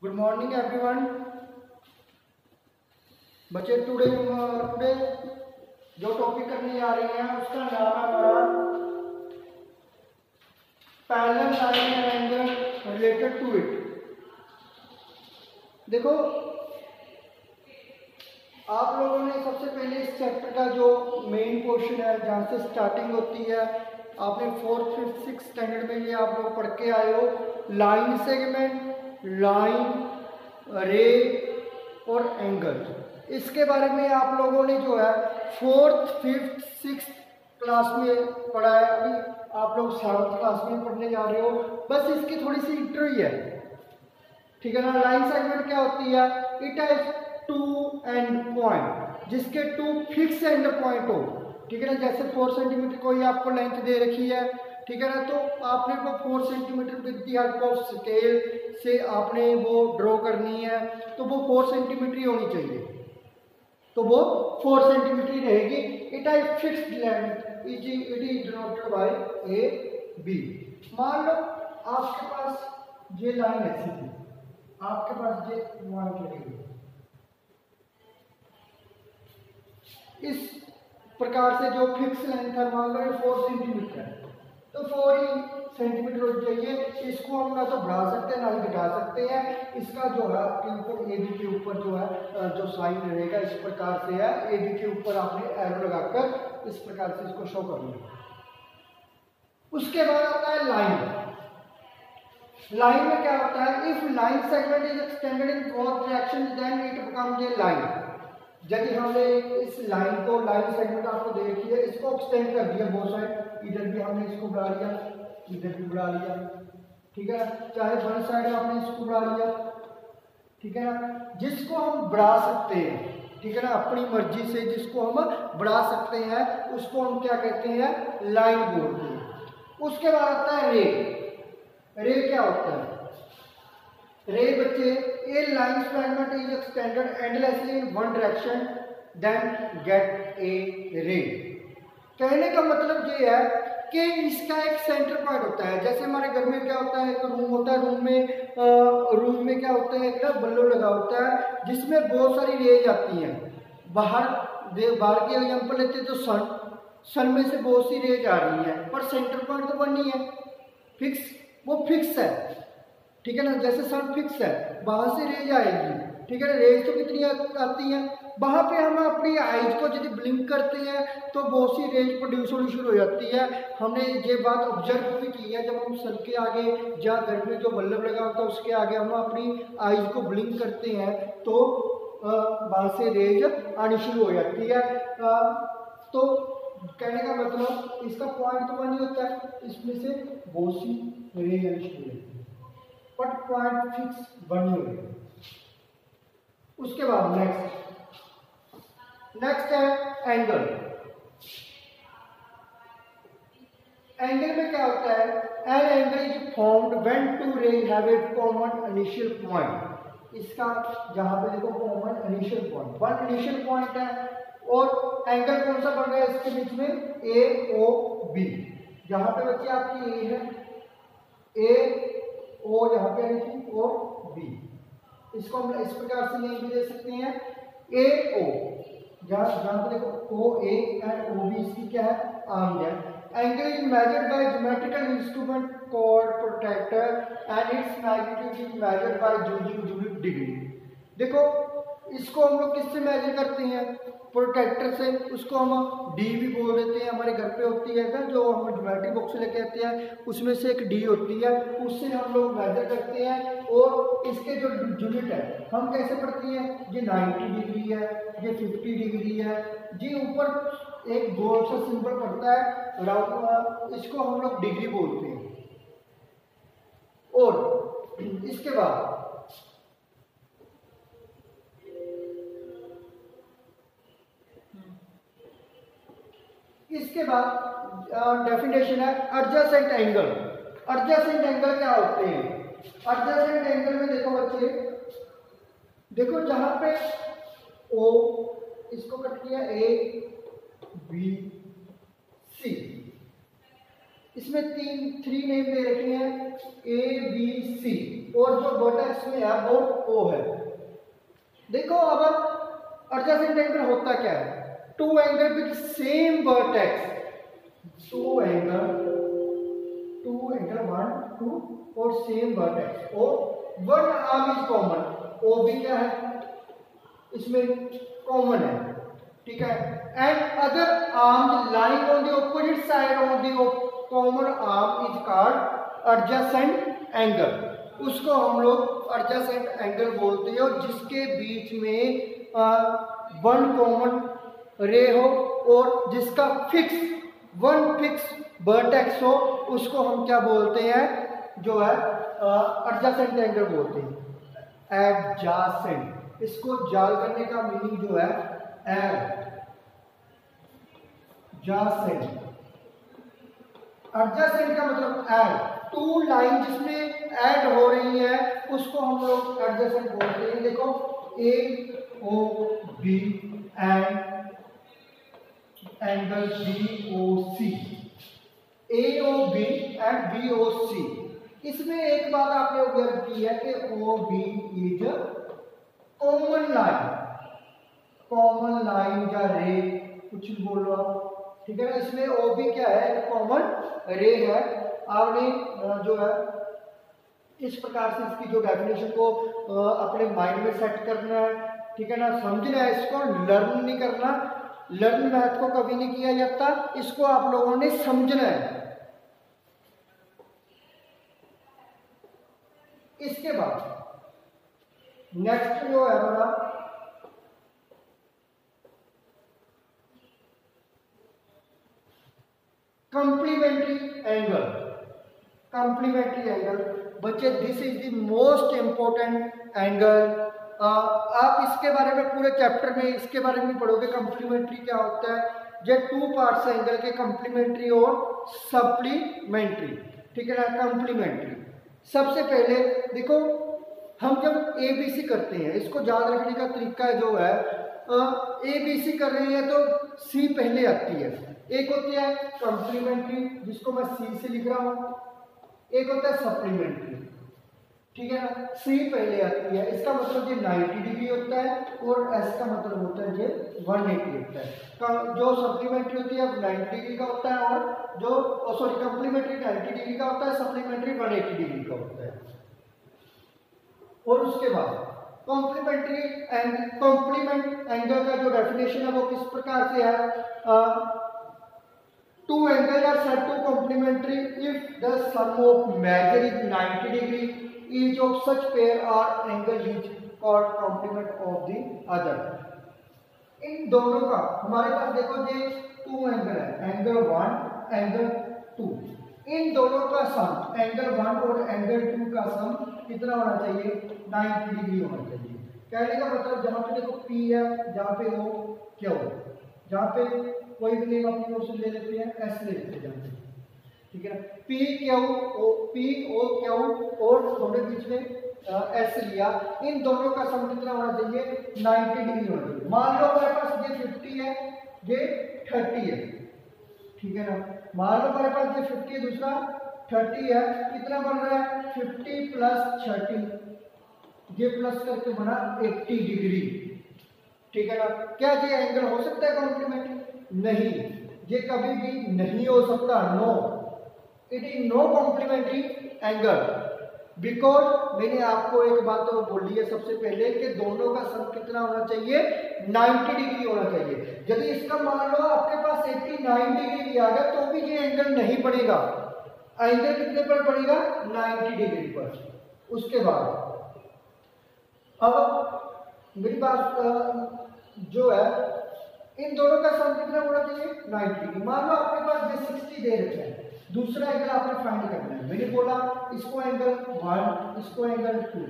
Good morning everyone. बच्चे today जो topic करने जा रहे हैं उसका नाम है हमारा parallel line and angle related to it. देखो, आप लोगों ने सबसे पहले इस चैप्टर का जो मेन पोर्शन है जहाँ से स्टार्टिंग होती है, आपने 4th, 5th, 6th स्टैंडर्ड में ये आप लोग पढ़ के आए हो। लाइन सेगमेंट, लाइन, रे और एंगल, इसके बारे में आप लोगों ने जो है 4th, 5th, 6th क्लास में पढ़ा है। अभी आप लोग 7th क्लास में पढ़ने जा रहे हो। बस इसकी थोड़ी सी इंट्रो ही है, ठीक है ना। लाइन सेगमेंट क्या होती है? It has two end point, जिसके टू फिक्स एंड पॉइंट हो, ठीक है ना। जैसे 4 सेंटीमीटर कोई आपको लेंथ दे रखी है, ठीक है ना, तो आपने वो 4 centimetre with the help of scale से आपने वो ड्रॉ करनी है, तो वो 4 सेंटीमीटर ही होनी चाहिए, तो वो 4 सेंटीमीटर ही रहेगी। It has fixed length, it is denoted by A B. मान लो आपके पास ये लाइन ऐसी थी, आपके पास ये पॉइंट लगी हुई, इस प्रकार से जो फिक्स लेंथ है, मान लो 4 सेंटीमीटर है, तो 4 ही सेंटीमीटर हो चाहिए। इसको हम ना तो बढ़ा सकते हैं ना ही घटा सकते हैं। इसका जो है आपके ऊपर ए बी के ऊपर जो है जो साइन रहेगा इस प्रकार से है। ए बी के ऊपर आपने एरो लगाकर इस प्रकार से इसको शो कर लिया। उसके बाद आता है लाइन। लाइन में क्या होता है? If line segment is extended in both direction then it becomes a line. यदि हमने इस लाइन को, लाइन सेगमेंट आपको दे रखी है, इसको एक्सटेंड कर दिया बोथ साइड, इधर भी हमने इसको बढ़ा लिया, इधर भी बढ़ा लिया, ठीक है। चाहे वन साइड आपने इसको बढ़ा लिया, ठीक है ना। जिसको हम बढ़ा सकते हैं, ठीक है ना, अपनी मर्जी से जिसको हम बढ़ा सकते हैं उसको हम क्या कहते हैं? लाइन बोलते हैं। उसके बाद आता है रे। रे क्या होता है? रे बच्चे, a line fragment is extended endlessly in one direction then get a ray. कहने का मतलब ये है कि इसका एक सेंटर पॉइंट होता है। जैसे हमारे घर में क्या होता है, एक रूम होता है, रूम में क्या होता है, एक ना बल्ब लगा होता है जिसमें बहुत सारी रेज आती हैं। बाहर की एग्जांपल लेते हैं तो सन में से बहुत सी रेज आ रही है, पर सेंटर पॉइंट तो वन ही है, फिक्स, वो फिक्स है, ठीक है ना। जैसे सन फिक्स है, वहां से रेज आएगी, ठीक है ना। रेज तो कितनी आती है, वहां पे हम अपनी आईज को यदि ब्लिंक करते हैं तो बहुत सी रेज प्रोड्यूस होनी शुरू हो जाती है। हमने ये बात ऑब्जर्व भी की है, जब हम सन के आगे या घर में जो बल्ब लगा होता है उसके आगे हम अपनी आईज को ब्लिंक करते हैं तो वहां से रेज आनी शुरू हो जाती है। तो कहने का मतलब इसका पॉइंट तो वन ही होता है, इसमें से बहुत सी रेज आनी शुरू हो जाती है, बट पॉइंट फिक्स वन ही होगा। उसके बाद नेक्स्ट है एंगल। एंगल में क्या होता है? An angle is formed when two rays have a common initial point. इसका जहां पे देखो common initial point, one initial point है, और एंगल कौन सा बन गया इसके बीच में? ए ओ बी। जहां पे बच्चे आपकी ए है, ए ओ यहाँ पे है और बी, इसको हम इस प्रकार से नेम भी दे सकते हैं ए ओ। जहां पे देखो ओ ए एंड ओ बी, इसकी क्या है? आर्म है। Angle is measured by geometrical instrument called protractor and its magnitude is measured by using degree. देखो, इसको हम लोग किससे मेजर करते हैं? प्रोट्रैक्टर से। उसको हम डी भी बोल देते हैं, हमारे घर पे होती है ना जो हम ज्योमेट्री बॉक्स लेके आते हैं, उसमें से एक डी होती है, उससे हम लोग मेजर करते हैं। और इसके जो यूनिट है हम कैसे पढ़ते हैं? ये 90 डिग्री है, ये 50 डिग्री है, जी ऊपर एक गोल सा सिंबल पड़ता है राउंड, इसको हम लोग डिग्री बोलते हैं। और इसके बाद डेफिनेशन है एडजेसेंट एंगल। एडजेसेंट एंगल क्या होते हैं? एडजेसेंट एंगल में देखो बच्चे, देखो जहां पे ओ, इसको कट किया ए बी सी, इसमें 3 नेम दे रखे हैं ए बी सी और जो वर्टेक्स में है वो O है। देखो अब एडजेसेंट एंगल होता क्या है, two angle with same vertex, two angle 1 2 और सेम वर्टेक्स और one arm is common, O भी क्या है इसमें कॉमन है, ठीक है। And other arm lying on the opposite side of the common arm is called adjacent angle, उसको हम लोग एडजेसेंट एंगल बोलते हैं। और जिसके बीच में वन कॉमन रे हो और जिसका वन फिक्स वर्टेक्स हो, उसको हम क्या बोलते हैं, जो है एडजेसेंट एंगल बोलते हैं, एडजेसेंट। इसको जाल करने का मीनिंग जो है एडजेसेंट, एडजेसेंट का मतलब ऐड, टू लाइन जिसमें ऐड हो रही है उसको हम लोग एडजेसेंट बोलते हैं। देखो A O B and angle B O C, A O B and B O C. इसमें एक बात आपने ऑब्जर्व की है कि O B is common line या रे, कुछ भी बोलो आप, ठीक है ना। इसमें ओ बी क्या है, कॉमन रे है। आपने जो है इस प्रकार से इसकी जो डेफिनेशन को अपने माइंड में सेट करना है, ठीक है ना, समझना है, इसको लर्न नहीं करना। लर्न मैथ को कभी नहीं किया जाता, इसको आप लोगों ने समझना है। इसके बाद नेक्स्ट जो है हमारा कंप्लीमेंट्री एंगल। कंप्लीमेंट्री एंगल बच्चे, this is the most important angle. आप इसके बारे में पूरे चैप्टर में इसके बारे में पढ़ोगे, कंप्लीमेंट्री क्या होता है। ये टू पार्ट्स है एंगल के, कंप्लीमेंट्री और सप्लीमेंट्री, ठीक है ना। कंप्लीमेंट्री सबसे पहले देखो, हम जब ए बी सी करते हैं, इसको याद रखने का तरीका जो है, ए बी सी कर रहे हैं तो सी पहले आती है। एक होती है कंप्लीमेंट्री जिसको मैं सी से लिख रहा हूं, एक होता है सप्लीमेंट्री, ठीक है ना। सी पहले आती है, इसका मतलब ये 90 डिग्री होता है और एस का मतलब होता है ये 180 होता है। जो सप्लीमेंट्री होती है 90 डिग्री का होता है और जो सॉरी कंप्लीमेंट्री 90 डिग्री का होता है, सप्लीमेंट्री 180 डिग्री का होता है। और उसके बाद कॉम्प्लीमेंट्री एंड कॉम्प्लीमेंट एंगल का जो डेफिनेशन है वो किस प्रकार से है, two angles are said to complementary if the sum of measure is 90 degree, each of such pair or angle is called complement of the other। इन दोनों का हमारे पास देखो ये टू एंगल है, एंगल 1 एंगल 2, इन दोनों का सम एंगल 1 और angle 2 का सम कितना होना चाहिए, 90 डिग्री होना चाहिए। कहने का मतलब जहां पे देखो P है, जहां पे O Q, जहां पे कोई भी नेम अपनी ओर से ले लेते हैं, एस ले लेते हैं, ठीक है ना। पी क्यू ओ क्यू और दोनों बीच में एस लिया, इन दोनों का सम कितना होना चाहिए, 90 डिग्री होना चाहिए। मान लो हमारे पास ये 50 है, ये 30 है, ठीक है ना। मान लो हमारे पास ये 50 है, दूसरा 30 है, कितना बन रहा है 50 प्लस 30, ये प्लस करके बना 80 डिग्री, ठीक है ना। क्या ये एंगल हो सकता है कॉम्प्लीमेंट्री? नहीं, ये कभी भी नहीं हो सकता। No, it is no complementary angle, because मैंने आपको एक बात तो बोली है सबसे पहले कि दोनों का सम कितना होना चाहिए, 90 डिग्री होना चाहिए। यदि इसका मान लो आपके पास 89 डिग्री भी आ गया तो भी ये एंगल नहीं बढ़ेगा। एंगल कितने पर पड़ेगा, 90 डिग्री पर। उसके बाद अब मेरी बात जो है, इन दोनों का सम कितना होना चाहिए, 90 डिग्री। मान लो आपके पास ये 60 दे रखा है, दूसरा एंगल आपने फाइंड करना है। मैंने बोला इसको एंगल 1, इसको एंगल 2,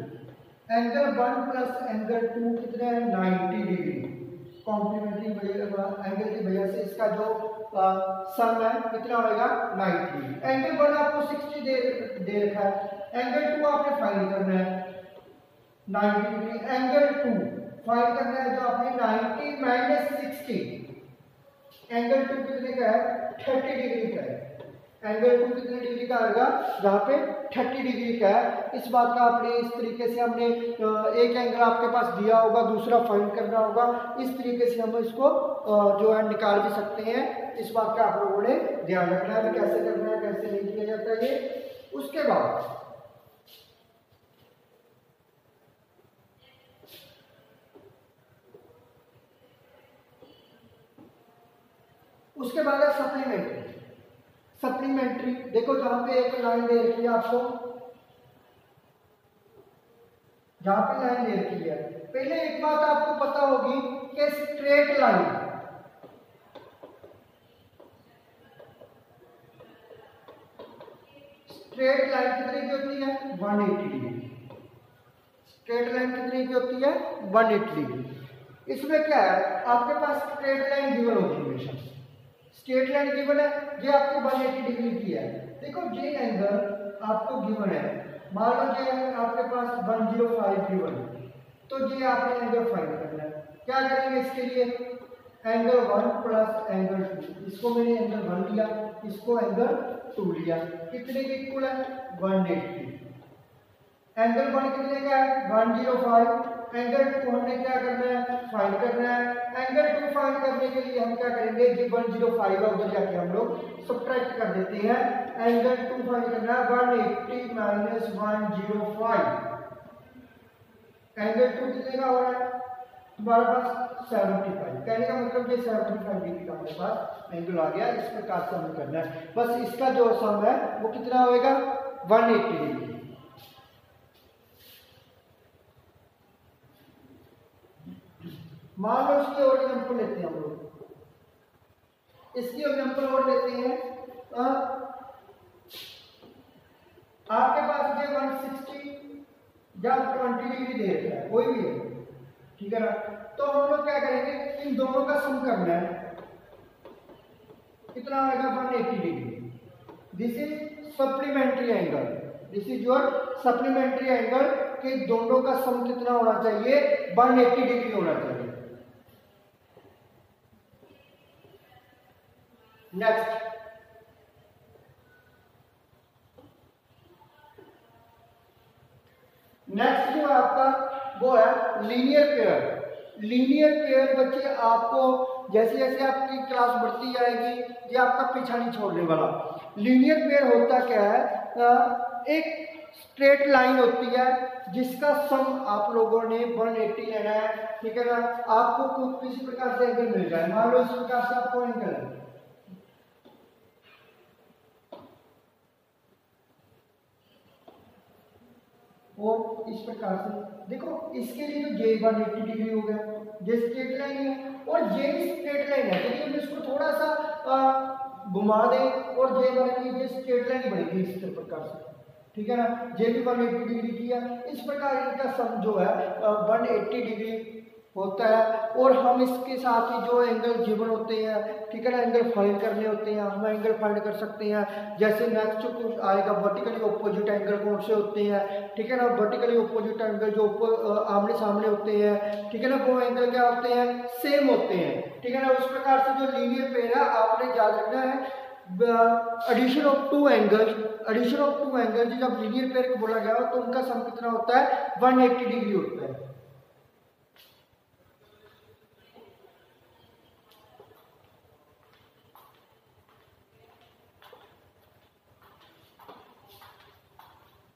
एंगल 1 प्लस एंगल 2 कितना है, 90 डिग्री। कॉम्प्लीमेंट्री एंगल की वजह से इसका जो सम है कितना होगा, 90 डिग्री। एंगल 1 आपको 60 दे रखा है, एंगल 2 आपने फाइंड करना है 90 डिग्री। एंगल 2 फाइंड करना है जो आपने 90 माइनस 60, एंगल 2 कितने का है, 30 डिग्री का है। एंगल 2 कितने डिग्री का आएगा, जहाँ पे 30 डिग्री का है। इस बात का आपने इस तरीके से हमने एक एंगल आपके पास दिया होगा, दूसरा फाइंड करना होगा, इस तरीके से हम इसको जो है निकाल भी सकते हैं। इस बात का आप लोगों ने ध्यान रखना है कैसे करना है, कैसे नहीं किया जाता है ये। उसके बाद है सप्लीमेंट्री। सप्लीमेंट्री देखो, जहां पे एक लाइन दे रखी है आपको, जहां पे लाइन दे रखी है, पहले एक बात आपको पता होगी कि स्ट्रेट लाइन, स्ट्रेट लाइन कितने की होती है, 180 डिग्री। स्ट्रेट लाइन कितने की होती है, 180 डिग्री। इसमें क्या है, आपके पास स्ट्रेट लाइन गिवन होती है हमेशा। स्ट्रेट लाइन गिवन है, ये आपको 180 डिग्री की है। देखो ये एंगल आपको गिवन है, मान लो ये आपके पास 105 गिवन है, तो ये आपने एंगल फाइंड करना है। क्या करेंगे इसके लिए, एंगल 1 प्लस एंगल 2, इसको मैंने एंगल 1 लिया, इसको एंगल 2 लिया, कितने के इक्वल है, 180। एंगल 1 कितने का है, 105। एंगल 2 हमने क्या करना है, फाइंड करना है। एंगल 2 फाइंड करने के लिए हम क्या करेंगे, जो 105 है उधर जाके हम लोग सब्ट्रैक्ट कर देते हैं। एंगल 2 फाइंड करना है, 180 माइनस 105। एंगल 2 कितने का हो रहा है, हमारे पास 75। कहने का मतलब ये 75 डिग्री का हमारे पास एंगल आ गया। इस प्रकार से हमें करना है, बस इसका जो सम है वो कितना होएगा, 180 डिग्री। मान लो इसकी और एग्जांपल लेते हैं हम लोग, इसकी एग्जांपल और लेते हैं। आपके पास ये 160 या 20 डिग्री दे रखा है, कोई भी है, ठीक है ना। तो हम लोग क्या करेंगे, इन दोनों का सम करना है, कितना आएगा, 180 degree. This is supplementary angle, this is your supplementary angle कि दोनों का सम कितना होना चाहिए, 180 डिग्री होना चाहिए। नेक्स्ट जो है आपका वो है लीनियर पेयर। लीनियर पेयर बच्चे आपको जैसे जैसे आपकी क्लास बढ़ती जाएगी ये आपका पीछा नहीं छोड़ने वाला। लीनियर पेयर होता क्या है, एक स्ट्रेट लाइन होती है जिसका सम आप लोगों ने 180 लेना है, ठीक है ना। आपको किसी प्रकार से एंगल मिल जाए, मान लो इस प्रकार से आपको एंगल है, और इस प्रकार से देखो, इसके लिए तो जे 180 डिग्री हो गया, जे स्ट्रेट लाइन है, और जे भी स्ट्रेट लाइन है, चलिए हम इसको थोड़ा सा घुमा दें और जे बनेगी, जे स्ट्रेट लाइन ही बनेगी इस प्रकार से, ठीक है ना। जे भी 180 डिग्री की है। इस प्रकार इनका सम जो है 180 डिग्री होता है। और हम इसके साथ ही जो एंगल गिवन होते हैं, ठीक है ना, एंगल फाइंड करने होते हैं, हम एंगल फाइंड कर सकते हैं। जैसे नेक्स्ट कुछ आएगा, वर्टिकली ऑपोजिट एंगल कौन से होते हैं, ठीक है ना। वर्टिकली ऑपोजिट एंगल जो आमने सामने होते हैं, ठीक है ना, वो एंगल क्या होते हैं, सेम होते हैं, ठीक है ना। उस प्रकार से जो लीनियर पेयर है आपने याद रखना है, addition of two angles, addition of two angles जब लीनियर पेयर को बोला गया हो तो उनका सम कितना होता है, 180 डिग्री होता है।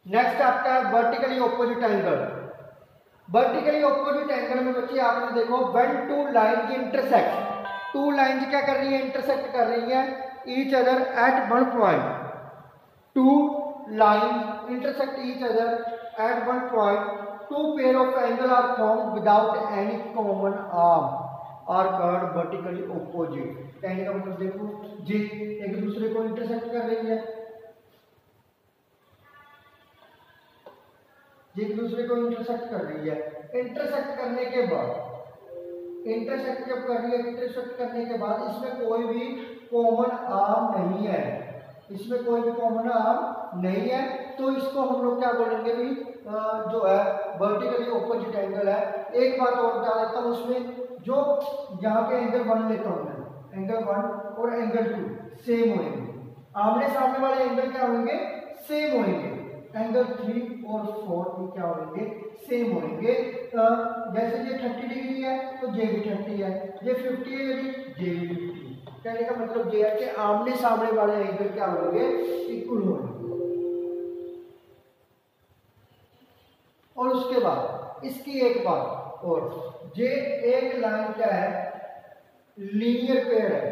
नेक्स्ट आपका है vertically opposite angle. Vertically opposite angle में बच्चे आपने देखो, when two line intersect, two line क्या कर रही है, इंटरसेक्ट कर रही है each other at one point. Two line intersect each other at one point, two pair of angle are form without any common arm are called vertically opposite. कहने का मतलब देखो, जी एक दूसरे को इंटरसेक्ट कर रही है, एक दूसरे को इंटरसेक्ट कर रही है। इंटरसेक्ट करने के बाद, इंटरसेक्ट जब कर रही है, इंटरसेक्ट करने के बाद इसमें कोई भी कॉमन आर्म नहीं है, इसमें कोई भी कॉमन आर्म नहीं है, तो इसको हम लोग क्या बोलेंगे भी, जो है वर्टिकली ऑपोजिट एंगल है। एक बात और बता देता हूँ, उसमें जो यहाँ पे एंगल 1 लेता हूँ मैं, एंगल 1 और एंगल 2 सेम होंगे, आमने सामने वाले एंगल क्या होंगे, सेम होंगे। एंगल 3 और 4 भी क्या होंगे, सेम होंगे। जैसे ये 30 डिग्री है तो जे भी 30 है, ये 50 है यदि जे भी 50 है। कहने का मतलब ये है कि आमने सामने वाले एंगल क्या होंगे, इक्वल होंगे। और उसके बाद इसकी एक बात और, ये एक लाइन क्या है, लीनियर पेयर है,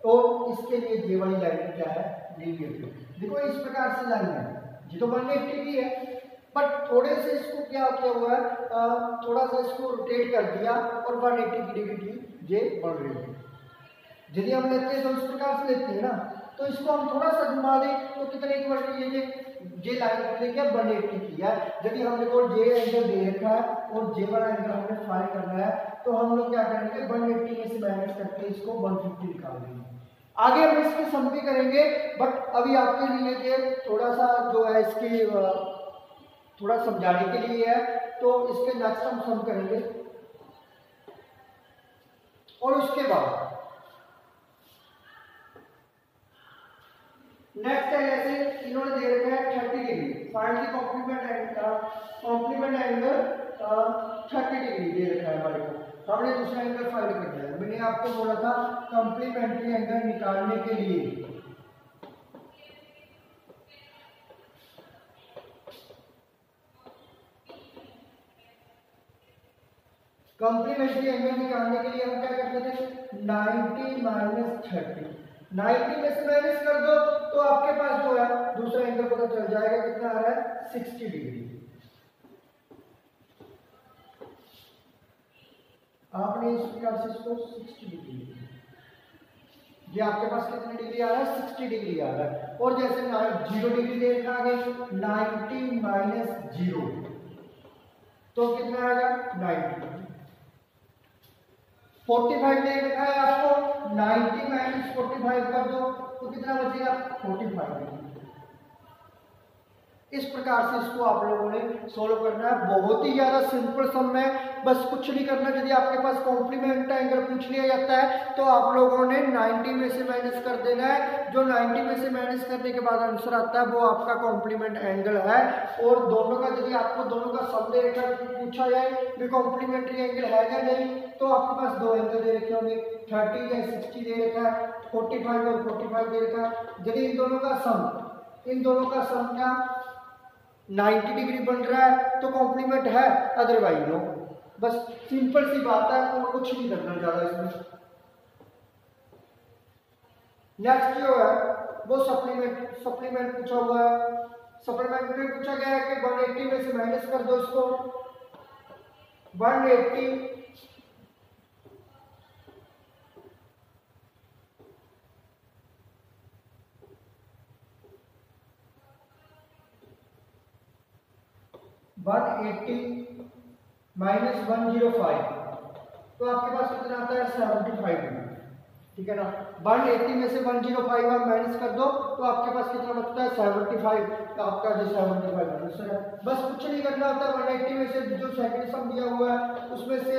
और इसके लिए ये वाली लाइन क्या है, लीनियर पेयर। देखो इस प्रकार से लाइन है, ये तो 180 की है, बट थोड़े से इसको क्या किया हुआ है, थोड़ा सा इसको रोटेट कर दिया और 180 डिग्री की ये बन रही है। यदि हम लेते हैं तो इस प्रकार से लेते हैं ना, तो इसको हम थोड़ा सा घुमा दें तो कितने की बन रही है, ये लाइन कितने क्या 180 की है। यदि हमने को ये एंगल दे रखा है और ये वाला एंगल हमने फाइंड करना है, तो हम लोग क्या करेंगे, 180 में से माइनस करके इसको 150 निकाल देंगे। आगे हम इसके सम भी करेंगे, बट अभी आपके लिए ये थोड़ा सा जो है इसकी थोड़ा समझाने के लिए है, तो इसके नेक्स्ट हम सम करेंगे। और उसके बाद नेक्स्ट है, जैसे इन्होंने दे रखा है 30 degree, find the complement angle 30 degree दे रखा है हमारे को, हमने दूसरा एंगल फाइंड करना है। मैंने आपको बोला था कॉम्प्लीमेंट्री एंगल निकालने के लिए कॉम्प्लीमेंट्री एंगल निकालने के लिए हम क्या करते थे, 90 माइनस 30, 90 में से माइनस कर दो तो आपके पास जो है दूसरा एंगल पता चल जाएगा, कितना आ रहा है, 60 डिग्री। आपने इस प्रकार से इसको 60 डिग्री, ये आपके पास कितने डिग्री आ रहा है, 60 डिग्री आ रहा है। और जैसे 0 डिग्री दे रखा है, 90 माइनस 0 तो कितना आएगा, 90। 45 दे रखा है आपको, 90 माइनस 45 कर दो तो कितना बचेगा, 45। इस प्रकार से इसको आप लोगों ने सोल्व करना है। बहुत ही ज्यादा सिंपल सम है, बस कुछ नहीं करना। यदि आपके पास कॉम्प्लीमेंट एंगल पूछ लिया जाता है तो आप लोगों ने 90 में से माइनस कर देना है। जो 90 में से माइनस करने के बाद आंसर आता है वो आपका कॉम्प्लीमेंट एंगल है। और दोनों का, यदि आपको दोनों का सम दे रखा पूछा जाए कि कॉम्प्लीमेंट्री एंगल है या नहीं, तो आपके पास दो एंगल दे रखे होंगे, 30 या 60 दे रखा है, 45 और 45 दे रखा है। यदि इन दोनों का सम क्या 90 डिग्री बन रहा है तो कॉम्प्लीमेंट है, अदरवाइज नो। बस सिंपल सी बात है, और कुछ नहीं करना ज्यादा इसमें। नेक्स्ट जो है वो सप्लीमेंट पूछा हुआ है। सप्लीमेंट में पूछा गया है कि 180 में से माइनस कर दो इसको, 180 माइनस 105 तो आपके पास कितना आता है, 75। ठीक है ना, 180 में से 105 आप माइनस कर दो तो आपके पास कितना बचता है, 75। तो आपका जो 75 आंसर है। बस कुछ नहीं करना होता, 180 में से जो सेकंड सम दिया हुआ है उसमें से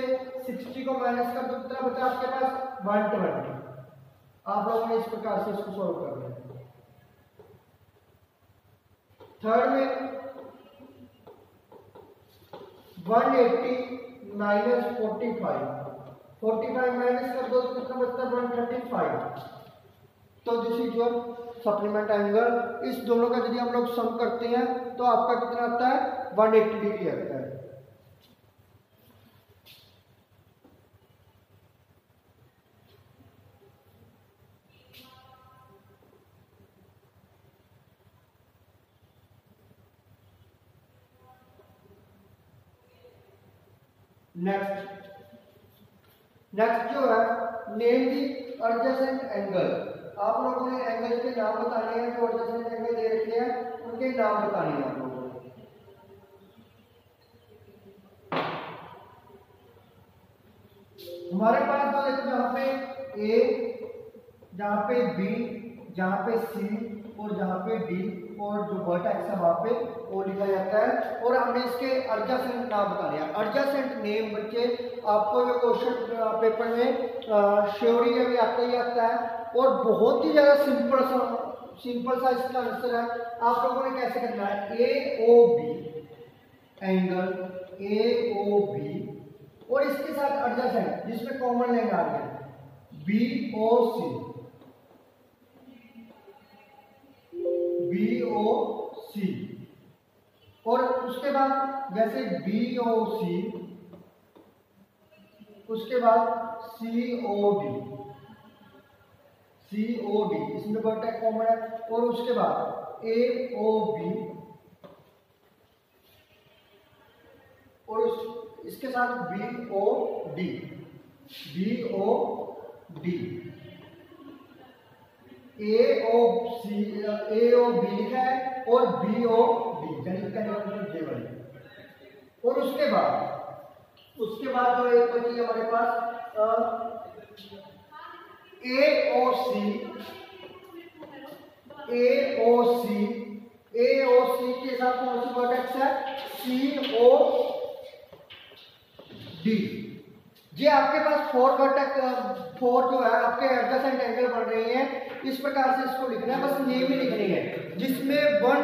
60 को माइनस कर दो, कितना बचा आपके पास, 120। आप लोगों ने इस प्रकार से इसको सॉल्व कर लिया। थर्ड में 180 माइनस 45 माइनस कर दो तो कितना बचता है, 135। तो this is your supplement angle. इस दोनों का यदि हम लोग सम करते हैं तो आपका कितना आता है, 180 डिग्री आता है। नेक्स्ट जो है, नेम दी एडजेसेंट एंगल। आप लोगों ने एंगल के नाम बताने हैं, जो एडजेसेंट एंगल दे रखे हैं उनके नाम बताने हैं आप लोगों को। हमारे पास तो देखो जहाँ पे ए, जहाँ पे बी, जहाँ पे सी और जहाँ पे डी और जो वर्टेक्स है वहाँ पे वो लिखा जाता है। और हमने इसके एडजेसेंट नाम बताने हैं। एडजेसेंट नेम बच्चे आपको जो क्वेश्चन पेपर में थ्योरी में भी आता ही आता है, और बहुत ही ज़्यादा सिंपल सा इसका आंसर है। आप लोगों ने कैसे करना है, A O B angle A O B और इसके साथ एडजेसेंट जिसमें कॉमन लाइन आ रही है बी ओ सी और उसके बाद जैसे बी ओ सी उसके बाद सी ओ डी इसमें वर्टेक्स कॉमन है और उसके बाद ए ओ बी और इसके साथ B O D A O B लिखा है और बी ओ डी और उसके बाद जो एक बची है हमारे पास ए ओ सी के साथ कौन सी वर्टेक्स है, सी ओ डी। ये आपके पास फोर जो है आपके एडजेसेंट एंगल बन रहे हैं, इस प्रकार से इसको लिखना है, बस नेम ही लिखनी है जिसमें वन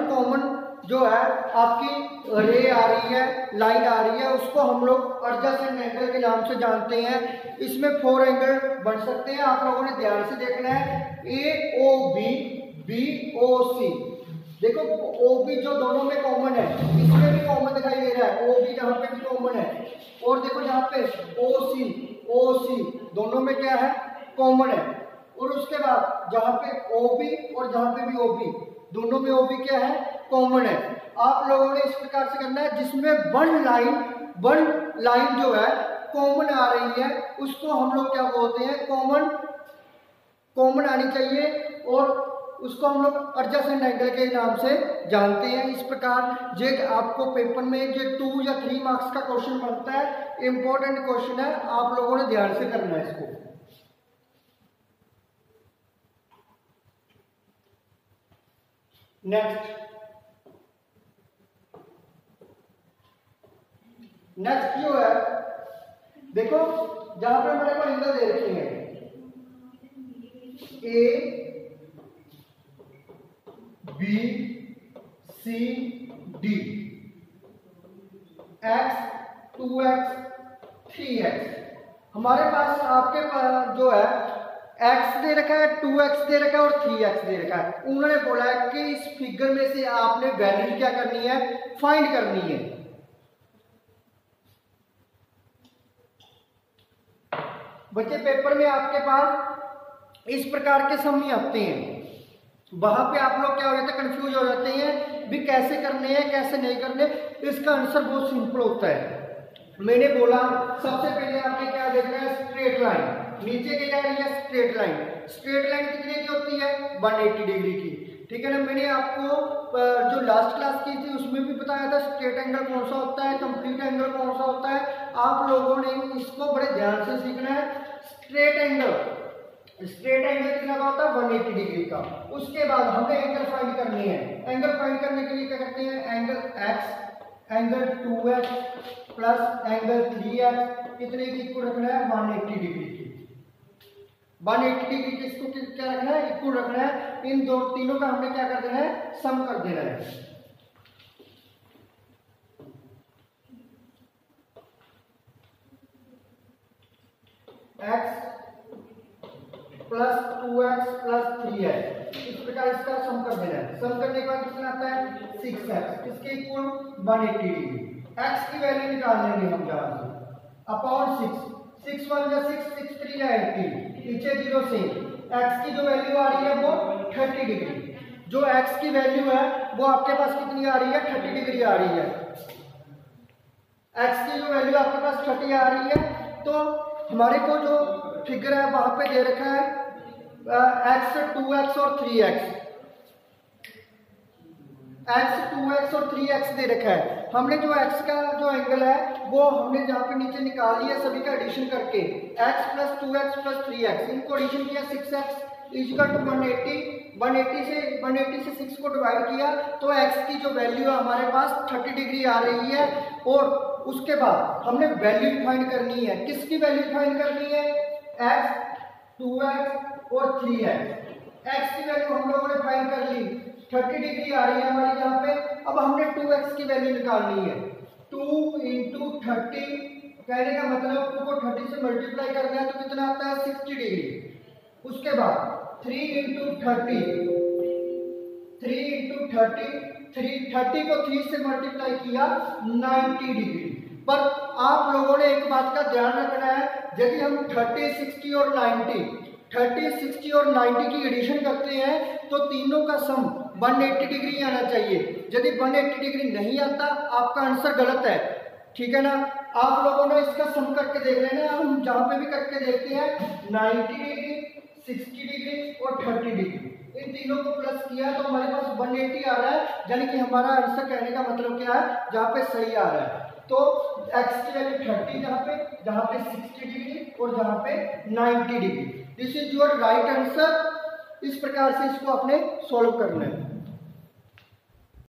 कॉमन जो है आपकी रे आ रही है, लाइन आ रही है, उसको हम लोग एडजेसेंट एंगल के नाम से जानते हैं। इसमें 4 एंगल बन सकते हैं, आप लोगों ने ध्यान से देखना है। ए ओ बी ओ सी, देखो ओ बी जो दोनों में कॉमन है, इसमें भी कॉमन दिखाई दे रहा है, ओ बी जहाँ पे भी कॉमन है और देखो यहाँ पे ओ सी दोनों में क्या है, कॉमन है। और उसके बाद जहाँ पे ओ बी और जहाँ पे भी ओ बी दोनों में ओ बी क्या है, कॉमन है। आप लोगों ने इस प्रकार से करना है जिसमें वन लाइन जो है कॉमन आ रही है उसको हम लोग क्या बोलते हैं, कॉमन आनी चाहिए और उसको हम लोग एडजेसेंट एंगल के नाम से जानते हैं। इस प्रकार जे आपको पेपर में जो 2 या 3 मार्क्स का क्वेश्चन बनता है, इंपॉर्टेंट क्वेश्चन है, आप लोगों ने ध्यान से करना है इसको। नेक्स्ट जो है देखो जहां पे हमारे को एंगल दे रखे हैं A B C D, X 2x 3x, हमारे पास आपके पास जो है x दे रखा है, 2x दे रखा है और 3x दे रखा है। उन्होंने बोला है कि इस फिगर में से आपने वैल्यू क्या करनी है, फाइंड करनी है। बच्चे पेपर में आपके पास इस प्रकार के सम नहीं आते हैं, वहां पे आप लोग क्या हो जाते हैं, कंफ्यूज हो जाते हैं भी कैसे करने हैं कैसे नहीं करने। इसका आंसर बहुत सिंपल होता है। मैंने बोला सबसे पहले आपने क्या देखना है, स्ट्रेट लाइन, नीचे की जा रही है स्ट्रेट लाइन कितने की होती है, 180 डिग्री की, ठीक है ना। मैंने आपको जो लास्ट क्लास की थी उसमें भी बताया था स्ट्रेट एंगल कौन सा होता है, कंप्लीट एंगल कौन सा होता है। आप लोगों ने इसको बड़े ध्यान से सीखना है। स्ट्रेट एंगल कितना का होता है, 180 डिग्री का। उसके बाद हमें एंगल फाइंड करनी है। एंगल फाइंड करने के लिए क्या करते हैं, angle x, angle 2x plus angle 3x कितने की इक्वल रखना है, 180 डिग्री की। 180 डिग्री की इसको क्या रखना है, इक्वल रखना है। इन तीनों का हमने क्या कर देना है, सम कर देना है। x plus 2x plus 3x, इस प्रकार इसका सम कर देना है। सम करने के बाद कितना आता है, 6x, इसके इक्वल 180 डिग्री। x की वैल्यू निकाल लेंगे हम जहां से, अपॉन 6 1 या 6 6 3 या 80, नीचे 0 से x की जो वैल्यू आ रही है वो 30 डिग्री। जो x की वैल्यू है वो आपके पास कितनी आ रही है, 30 डिग्री आ रही है। x की जो वैल्यू आपके पास 30 आ रही है, तो हमारे को जो फिगर है वहां पे दे रखा है x 2x और 3x, x 2x और 3x दे रखा है। हमने जो x का जो एंगल है वो हमने जहाँ पे नीचे निकाल लिया सभी का एडिशन करके, x plus 2x plus 3x, इनको एडिशन किया 6x इक्वल टू 180 से 6 को डिवाइड किया तो x की जो वैल्यू है हमारे पास 30 डिग्री आ रही है। और उसके बाद हमने वैल्यू फाइंड करनी है। किसकी वैल्यू फाइंड करनी है, x 2x और 3x। x की वैल्यू हम लोगों ने फाइंड कर ली, 30 डिग्री आ रही है हमारी यहाँ पे। अब हमने 2x की वैल्यू निकालनी है। 2 इंटू 30, कहने का मतलब 2 को 30 से मल्टीप्लाई करना है तो कितना आता है 60 डिग्री। उसके बाद 3 इंटू 30, 3 इंटू 30 को 3 से मल्टीप्लाई किया 90 डिग्री। पर आप लोगों ने एक बात का ध्यान रखना है, यदि हम 30, 60 और 90 की एडिशन करते हैं तो तीनों का सम 180 डिग्री आना चाहिए। यदि 180 डिग्री नहीं आता आपका आंसर गलत है, ठीक है ना। आप लोगों ने इसका सम करके देख लेना है। हम जहां पे भी करके देखते हैं 90 डिग्री, 60 डिग्री और 30 डिग्री, इन तीनों को प्लस किया तो हमारे पास 180 आ रहा है, यानी कि हमारा आंसर कहने का मतलब क्या है, जहाँ पे सही आ रहा है। तो x की वैल्यू 30 जहाँ पे 60 डिग्री और जहाँ पे 90 degree, this is your right answer. इस प्रकार से इसको आपने सॉल्व करना है।